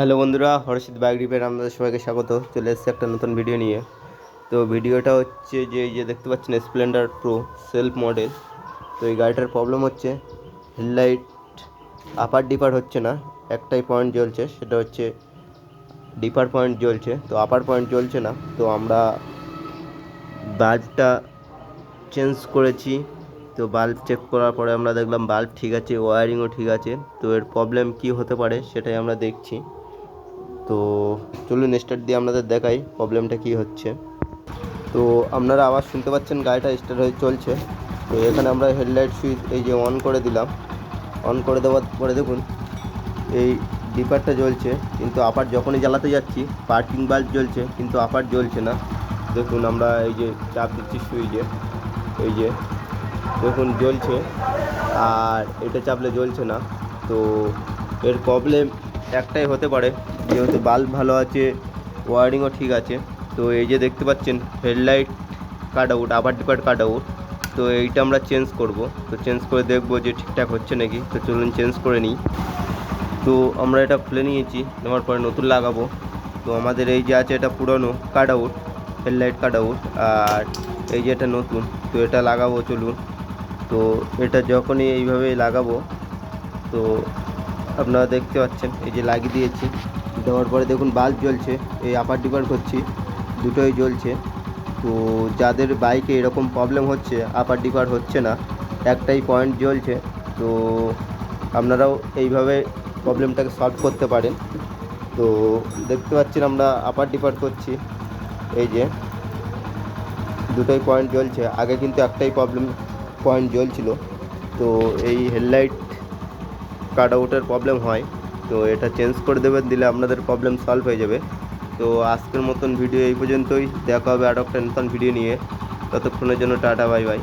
Hello বন্ধুরা, হর্ষিত bike repair আপনাদের সবাইকে স্বাগত। চলে এসেছে একটা নতুন ভিডিও নিয়ে। তো ভিডিওটা হচ্ছে যে এই যে দেখতে পাচ্ছেন স্প্লেন্ডার প্রো সেলফ মডেল। তো এই গাড়িটার প্রবলেম হচ্ছে হেডলাইট আপার ডিপার হচ্ছে না, একটাই পয়েন্ট জ্বলছে, সেটা হচ্ছে ডিপার পয়েন্ট জ্বলছে, তো আপার পয়েন্ট জ্বলছে না। তো আমরা বাল্বটা চেঞ্জ করেছি। তো বাল্ব চেক করার পরে আমরা দেখলাম বাল্ব ঠিক আছে, ওয়্যারিংও ঠিক আছে। তো এর প্রবলেম কি হতে পারে সেটাই আমরা দেখছি। তো চলুন স্টার্ট দিয়ে আপনাদের দেখাই প্রবলেমটা কি হচ্ছে। তো আপনারা আওয়াজ শুনতে পাচ্ছেন, গাড়িটা স্টার্ট হয়ে চলছে। তো এখানে আমরা হেডলাইট সুইচ এই যে অন করে দিলাম। অন করে দেওয়ার পরে দেখুন এই ডিপারটা জ্বলছে, কিন্তু আপার যখনই জ্বালাতে যাচ্ছি পার্কিং বাল্ব জ্বলছে, কিন্তু আপার জ্বলছে না। দেখুন আমরা এই যে চাপ দিচ্ছি সুইচে, এই যে দেখুন জ্বলছে, আর এটা চাপলে জ্বলছে না। তো এর প্রবলেম একটাই হতে পারে, যেহেতু বাল্ব ভালো আছে, ওয়ারিংও ঠিক আছে। তো এই যে দেখতে পাচ্ছেন হেডলাইট কাট আউট, আপার ডিপার কাট আউট। তো এইটা আমরা চেঞ্জ করব। তো চেঞ্জ করে দেখব যে ঠিকঠাক হচ্ছে নাকি। তো চলুন চেঞ্জ করে নিই। তো আমরা এটা খুলে নিয়েছি, নেওয়ার পরে নতুন লাগাবো। তো আমাদের এই যে আছে এটা পুরনো cut out, headlight cut out, আর এই যে এটা নতুন। তো এটা লাগাবো চলুন। তো এটা যখনই এইভাবে লাগাবো, তো আপনারা দেখতে পাচ্ছেন এই যে লাগিয়ে দিয়েছি। দেওয়ার পরে দেখুন বাল্ব জ্বলছে, এই আপার ডিপার করছি দুটোই জ্বলছে। তো যাদের বাইকে এরকম প্রবলেম হচ্ছে, আপার ডিপার হচ্ছে না, একটাই পয়েন্ট জ্বলছে, তো আপনারাও এইভাবে প্রবলেমটাকে সলভ করতে পারেন। তো দেখতে পাচ্ছেন আমরা আপার ডিপার করছি, এই যে দুটোই পয়েন্ট জ্বলছে। আগে কিন্তু একটাই পয়েন্ট জ্বলছিল। তো এই হেডলাইট কাট আউটের প্রবলেম হয়, তো এটা চেঞ্জ করে দেবেন, দিলে আপনাদের প্রবলেম সলভ হয়ে যাবে। তো আজকের মতন ভিডিও এই পর্যন্তই, দেখা হবে আর একটা নতুন ভিডিও নিয়ে। ততক্ষণের জন্য টাটা, বাই বাই।